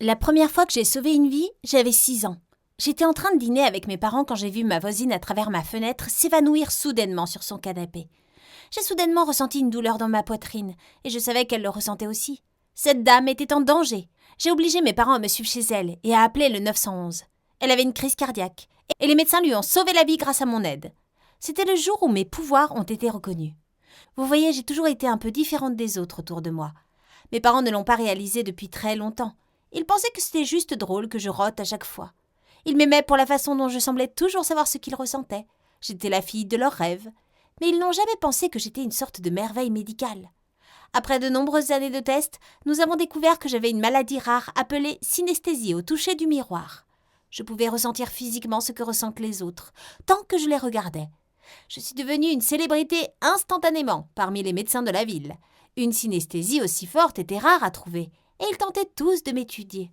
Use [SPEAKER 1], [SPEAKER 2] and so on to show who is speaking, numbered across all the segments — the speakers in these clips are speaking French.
[SPEAKER 1] La première fois que j'ai sauvé une vie, j'avais 6 ans. J'étais en train de dîner avec mes parents quand j'ai vu ma voisine à travers ma fenêtre s'évanouir soudainement sur son canapé. J'ai soudainement ressenti une douleur dans ma poitrine, et je savais qu'elle le ressentait aussi. Cette dame était en danger. J'ai obligé mes parents à me suivre chez elle et à appeler le 911. Elle avait une crise cardiaque, et les médecins lui ont sauvé la vie grâce à mon aide. C'était le jour où mes pouvoirs ont été reconnus. Vous voyez, j'ai toujours été un peu différente des autres autour de moi. Mes parents ne l'ont pas réalisé depuis très longtemps. Ils pensaient que c'était juste drôle que je rote à chaque fois. Ils m'aimaient pour la façon dont je semblais toujours savoir ce qu'ils ressentaient. J'étais la fille de leurs rêves. Mais ils n'ont jamais pensé que j'étais une sorte de merveille médicale. Après de nombreuses années de tests, nous avons découvert que j'avais une maladie rare appelée synesthésie au toucher du miroir. Je pouvais ressentir physiquement ce que ressentent les autres, tant que je les regardais. Je suis devenue une célébrité instantanément parmi les médecins de la ville. Une synesthésie aussi forte était rare à trouver, et ils tentaient tous de m'étudier.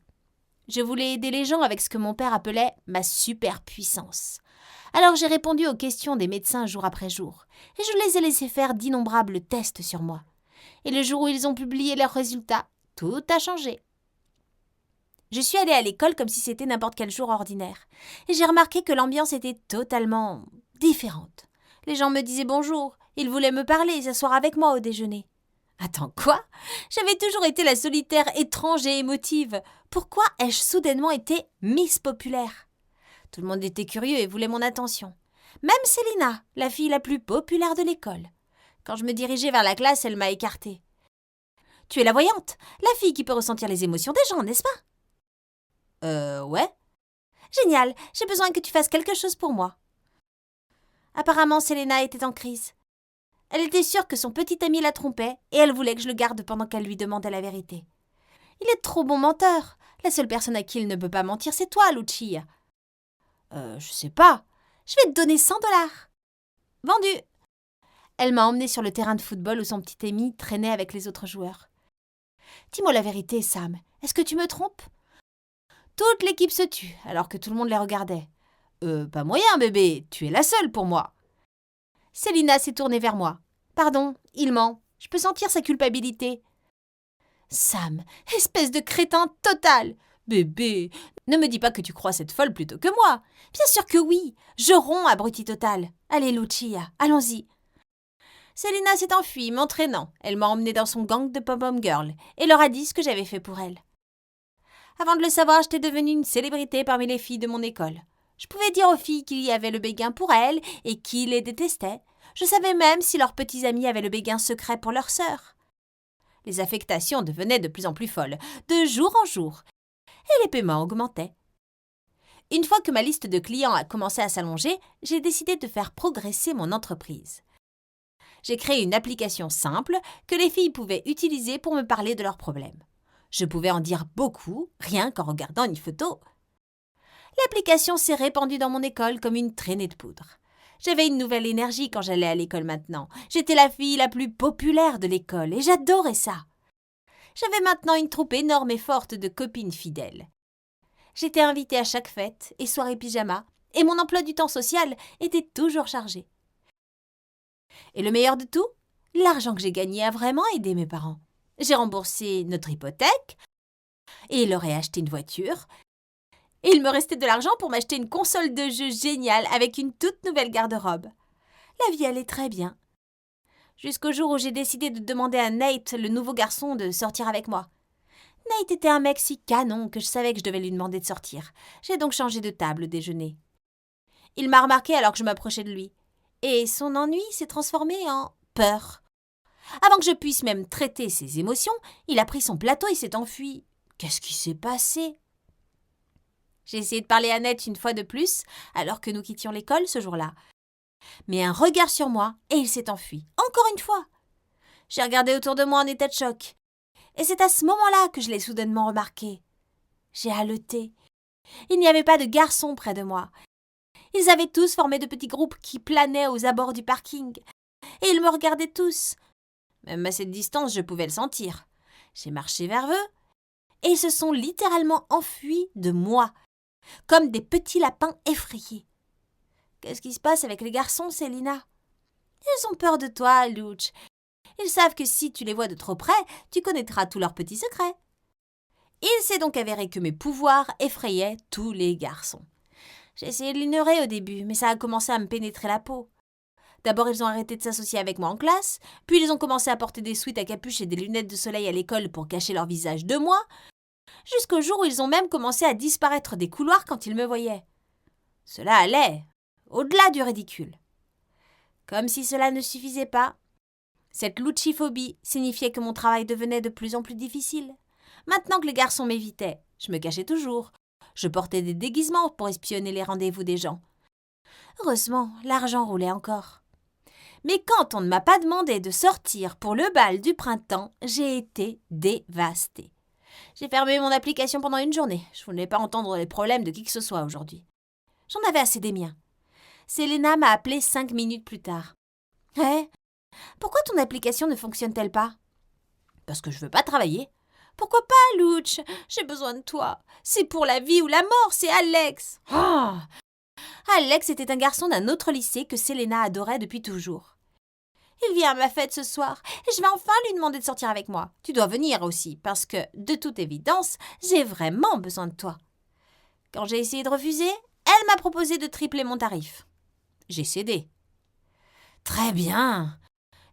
[SPEAKER 1] Je voulais aider les gens avec ce que mon père appelait ma superpuissance. Alors j'ai répondu aux questions des médecins jour après jour, et je les ai laissés faire d'innombrables tests sur moi. Et le jour où ils ont publié leurs résultats, tout a changé. Je suis allée à l'école comme si c'était n'importe quel jour ordinaire, et j'ai remarqué que l'ambiance était totalement différente. Les gens me disaient bonjour, ils voulaient me parler et s'asseoir avec moi au déjeuner. Attends, quoi? J'avais toujours été la solitaire étrange et émotive. Pourquoi ai-je soudainement été Miss Populaire? Tout le monde était curieux et voulait mon attention. Même Célina, la fille la plus populaire de l'école. Quand je me dirigeais vers la classe, elle m'a écartée. Tu es la voyante, la fille qui peut ressentir les émotions des gens, n'est-ce pas? Ouais. Génial, j'ai besoin que tu fasses quelque chose pour moi. Apparemment, Selena était en crise. Elle était sûre que son petit ami la trompait et elle voulait que je le garde pendant qu'elle lui demandait la vérité. Il est trop bon menteur. La seule personne à qui il ne peut pas mentir, c'est toi, Lucia. Je sais pas. Je vais te donner 100 $. Vendu. Elle m'a emmenée sur le terrain de football où son petit ami traînait avec les autres joueurs. Dis-moi la vérité, Sam. Est-ce que tu me trompes? Toute l'équipe se tut, alors que tout le monde les regardait. Pas moyen, bébé. Tu es la seule pour moi. Célina s'est tournée vers moi. Pardon, il ment. Je peux sentir sa culpabilité. Sam, espèce de crétin total! Bébé, ne me dis pas que tu crois cette folle plutôt que moi. Bien sûr que oui. Je romps, abruti total. Allez, Lucia, allons-y. Célina s'est enfuie, m'entraînant. Elle m'a emmenée dans son gang de pom-pom girl et leur a dit ce que j'avais fait pour elle. Avant de le savoir, j'étais devenue une célébrité parmi les filles de mon école. Je pouvais dire aux filles qu'il y avait le béguin pour elles et qui les détestaient. Je savais même si leurs petits amis avaient le béguin secret pour leurs sœurs. Les affectations devenaient de plus en plus folles, de jour en jour, et les paiements augmentaient. Une fois que ma liste de clients a commencé à s'allonger, j'ai décidé de faire progresser mon entreprise. J'ai créé une application simple que les filles pouvaient utiliser pour me parler de leurs problèmes. Je pouvais en dire beaucoup, rien qu'en regardant une photo. L'application s'est répandue dans mon école comme une traînée de poudre. J'avais une nouvelle énergie quand j'allais à l'école maintenant. J'étais la fille la plus populaire de l'école et j'adorais ça. J'avais maintenant une troupe énorme et forte de copines fidèles. J'étais invitée à chaque fête et soirée pyjama et mon emploi du temps social était toujours chargé. Et le meilleur de tout, l'argent que j'ai gagné a vraiment aidé mes parents. J'ai remboursé notre hypothèque et leur ai acheté une voiture. Et il me restait de l'argent pour m'acheter une console de jeu géniale avec une toute nouvelle garde-robe. La vie allait très bien. Jusqu'au jour où j'ai décidé de demander à Nate, le nouveau garçon, de sortir avec moi. Nate était un mec si canon que je savais que je devais lui demander de sortir. J'ai donc changé de table au déjeuner. Il m'a remarqué alors que je m'approchais de lui. Et son ennui s'est transformé en peur. Avant que je puisse même traiter ses émotions, il a pris son plateau et s'est enfui. Qu'est-ce qui s'est passé? J'ai essayé de parler à Nate une fois de plus, alors que nous quittions l'école ce jour-là. Mais un regard sur moi, et il s'est enfui. Encore une fois. J'ai regardé autour de moi en état de choc. Et c'est à ce moment-là que je l'ai soudainement remarqué. J'ai haleté. Il n'y avait pas de garçons près de moi. Ils avaient tous formé de petits groupes qui planaient aux abords du parking. Et ils me regardaient tous. Même à cette distance, je pouvais le sentir. J'ai marché vers eux, et ils se sont littéralement enfuis de moi, comme des petits lapins effrayés. Qu'est-ce qui se passe avec les garçons, Célina? Ils ont peur de toi, Luch. Ils savent que si tu les vois de trop près, tu connaîtras tous leurs petits secrets. Il s'est donc avéré que mes pouvoirs effrayaient tous les garçons. J'ai essayé de l'ignorer au début, mais ça a commencé à me pénétrer la peau. D'abord, ils ont arrêté de s'associer avec moi en classe, puis ils ont commencé à porter des sweats à capuche et des lunettes de soleil à l'école pour cacher leur visage de moi, jusqu'au jour où ils ont même commencé à disparaître des couloirs quand ils me voyaient. Cela allait, au-delà du ridicule. Comme si cela ne suffisait pas, cette louchiphobie signifiait que mon travail devenait de plus en plus difficile. Maintenant que les garçons m'évitaient, je me cachais toujours. Je portais des déguisements pour espionner les rendez-vous des gens. Heureusement, l'argent roulait encore. Mais quand on ne m'a pas demandé de sortir pour le bal du printemps, j'ai été dévastée. J'ai fermé mon application pendant une journée. Je voulais pas entendre les problèmes de qui que ce soit aujourd'hui. J'en avais assez des miens. Selena m'a appelé 5 minutes plus tard. « Hé, pourquoi ton application ne fonctionne-t-elle pas ?»« Parce que je veux pas travailler. »« Pourquoi pas, Louch? J'ai besoin de toi. C'est pour la vie ou la mort, c'est Alex. » Oh, Alex était un garçon d'un autre lycée que Selena adorait depuis toujours. « Il vient à ma fête ce soir et je vais enfin lui demander de sortir avec moi. Tu dois venir aussi parce que, de toute évidence, j'ai vraiment besoin de toi. » Quand j'ai essayé de refuser, elle m'a proposé de tripler mon tarif. J'ai cédé. « Très bien.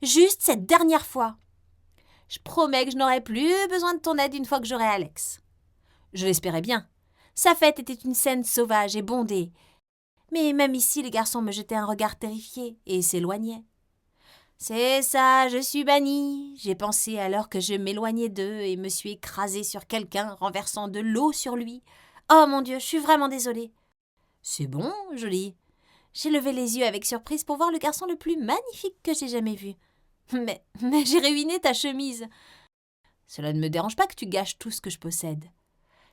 [SPEAKER 1] Juste cette dernière fois. Je promets que je n'aurai plus besoin de ton aide une fois que j'aurai Alex. » Je l'espérais bien. Sa fête était une scène sauvage et bondée. Mais même ici, les garçons me jetaient un regard terrifié et s'éloignaient. C'est ça, je suis bannie, j'ai pensé alors que je m'éloignais d'eux et me suis écrasée sur quelqu'un, renversant de l'eau sur lui. Oh mon Dieu, je suis vraiment désolée. C'est bon, jolie. J'ai levé les yeux avec surprise pour voir le garçon le plus magnifique que j'ai jamais vu. Mais j'ai ruiné ta chemise. Cela ne me dérange pas que tu gâches tout ce que je possède.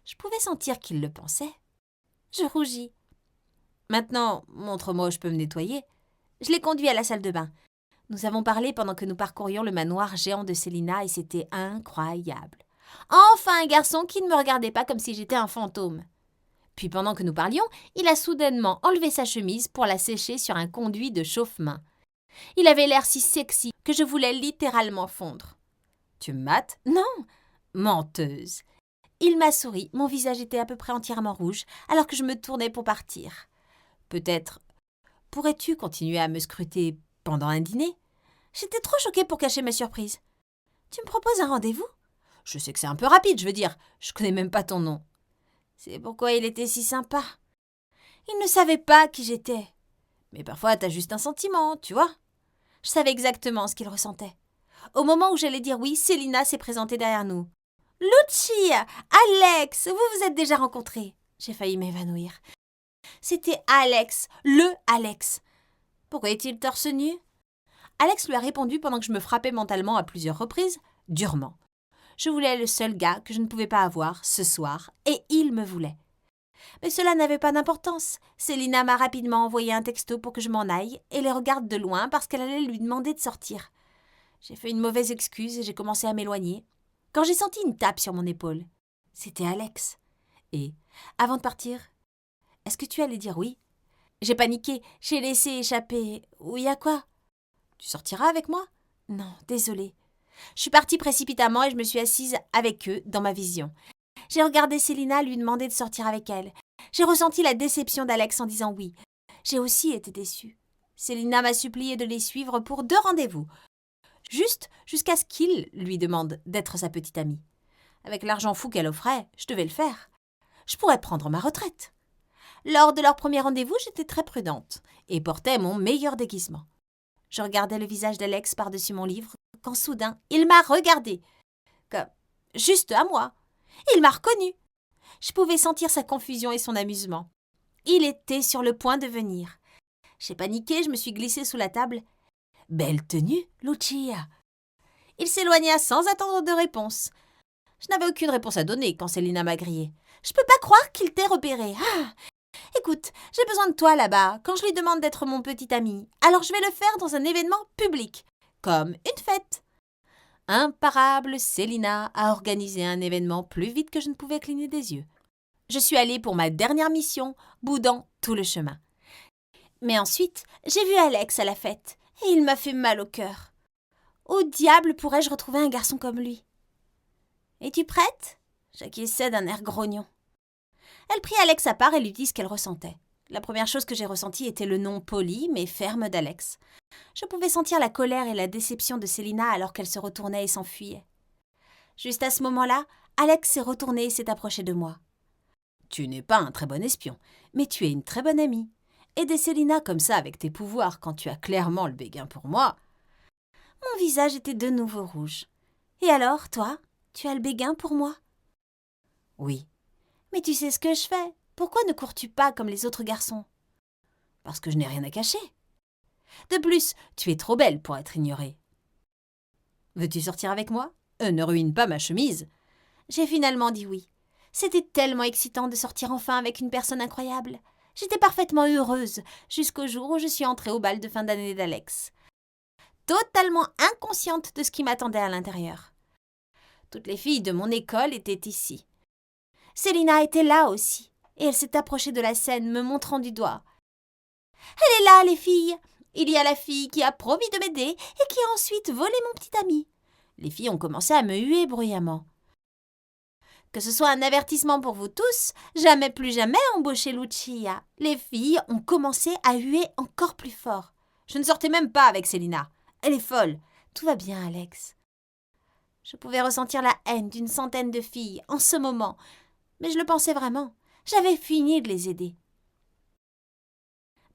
[SPEAKER 1] Je pouvais sentir qu'il le pensait. Je rougis. Maintenant, montre-moi où je peux me nettoyer. Je l'ai conduit à la salle de bain. Nous avons parlé pendant que nous parcourions le manoir géant de Selena et c'était incroyable. Enfin un garçon qui ne me regardait pas comme si j'étais un fantôme. Puis pendant que nous parlions, il a soudainement enlevé sa chemise pour la sécher sur un conduit de chauffe-main. Il avait l'air si sexy que je voulais littéralement fondre. « Tu me mates ?»« Non !»« Menteuse !» Il m'a souri, mon visage était à peu près entièrement rouge alors que je me tournais pour partir. « Peut-être pourrais-tu continuer à me scruter pendant un dîner ?» J'étais trop choquée pour cacher ma surprise. « Tu me proposes un rendez-vous ?»« Je sais que c'est un peu rapide, je veux dire, je connais même pas ton nom. » C'est pourquoi il était si sympa. Il ne savait pas qui j'étais. Mais parfois, t'as juste un sentiment, tu vois. Je savais exactement ce qu'il ressentait. Au moment où j'allais dire oui, Selena s'est présentée derrière nous. « Lucci, Alex, vous vous êtes déjà rencontrés. » J'ai failli m'évanouir. C'était Alex, le Alex. Pourquoi est-il torse nu? Alex lui a répondu pendant que je me frappais mentalement à plusieurs reprises, durement. Je voulais le seul gars que je ne pouvais pas avoir ce soir, et il me voulait. Mais cela n'avait pas d'importance. Selena m'a rapidement envoyé un texto pour que je m'en aille et les regarde de loin parce qu'elle allait lui demander de sortir. J'ai fait une mauvaise excuse et j'ai commencé à m'éloigner. Quand j'ai senti une tape sur mon épaule, c'était Alex. Et, avant de partir, « Est-ce que tu allais dire oui ?» J'ai paniqué, j'ai laissé échapper « Oui à quoi ?»« Tu sortiras avec moi ?»« Non, désolée. » Je suis partie précipitamment et je me suis assise avec eux dans ma vision. J'ai regardé Selena lui demander de sortir avec elle. J'ai ressenti la déception d'Alex en disant oui. J'ai aussi été déçue. Selena m'a supplié de les suivre pour 2 rendez-vous. Juste jusqu'à ce qu'il lui demande d'être sa petite amie. Avec l'argent fou qu'elle offrait, je devais le faire. Je pourrais prendre ma retraite. Lors de leur premier rendez-vous, j'étais très prudente et portais mon meilleur déguisement. Je regardais le visage d'Alex par-dessus mon livre quand soudain, il m'a regardé. Comme juste à moi. Il m'a reconnue. Je pouvais sentir sa confusion et son amusement. Il était sur le point de venir. J'ai paniqué, je me suis glissée sous la table. « Belle tenue, Lucia !» Il s'éloigna sans attendre de réponse. Je n'avais aucune réponse à donner quand Selena m'a grillé. « Je peux pas croire qu'il t'ait repéré. Ah, écoute, j'ai besoin de toi là-bas quand je lui demande d'être mon petit ami. Alors je vais le faire dans un événement public, comme une fête. » Imparable, Selena a organisé un événement plus vite que je ne pouvais cligner des yeux. Je suis allée pour ma dernière mission, boudant tout le chemin. Mais ensuite, j'ai vu Alex à la fête, et il m'a fait mal au cœur. Au diable pourrais-je retrouver un garçon comme lui? Es-tu prête? J'acquiesçai d'un air grognon. Elle prit Alex à part et lui dit ce qu'elle ressentait. La première chose que j'ai ressentie était le nom poli mais ferme d'Alex. Je pouvais sentir la colère et la déception de Célina alors qu'elle se retournait et s'enfuyait. Juste à ce moment-là, Alex s'est retourné et s'est approché de moi. « Tu n'es pas un très bon espion, mais tu es une très bonne amie. Aider Célina comme ça avec tes pouvoirs quand tu as clairement le béguin pour moi. » Mon visage était de nouveau rouge. « Et alors, toi, tu as le béguin pour moi ?»« Oui. »« Mais tu sais ce que je fais. Pourquoi ne cours-tu pas comme les autres garçons ?»« Parce que je n'ai rien à cacher. De plus, tu es trop belle pour être ignorée. »« Veux-tu sortir avec moi ? Ne ruine pas ma chemise. » J'ai finalement dit oui. C'était tellement excitant de sortir enfin avec une personne incroyable. J'étais parfaitement heureuse jusqu'au jour où je suis entrée au bal de fin d'année d'Alex. Totalement inconsciente de ce qui m'attendait à l'intérieur. Toutes les filles de mon école étaient ici. Célina était là aussi, et elle s'est approchée de la scène me montrant du doigt. « Elle est là, les filles. Il y a la fille qui a promis de m'aider et qui a ensuite volé mon petit ami. » Les filles ont commencé à me huer bruyamment. Que ce soit un avertissement pour vous tous, jamais plus jamais embaucher Lucia. Les filles ont commencé à huer encore plus fort. Je ne sortais même pas avec Célina. Elle est folle. Tout va bien, Alex. Je pouvais ressentir la haine d'une centaine de filles en ce moment, mais je le pensais vraiment. J'avais fini de les aider.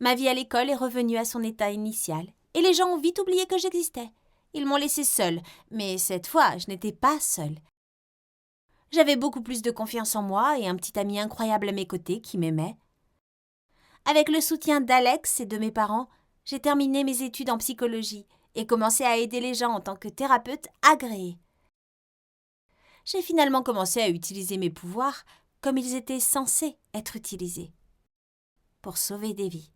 [SPEAKER 1] Ma vie à l'école est revenue à son état initial, et les gens ont vite oublié que j'existais. Ils m'ont laissée seule, mais cette fois, je n'étais pas seule. J'avais beaucoup plus de confiance en moi et un petit ami incroyable à mes côtés qui m'aimait. Avec le soutien d'Alex et de mes parents, j'ai terminé mes études en psychologie et commencé à aider les gens en tant que thérapeute agréée. J'ai finalement commencé à utiliser mes pouvoirs comme ils étaient censés être utilisés, pour sauver des vies.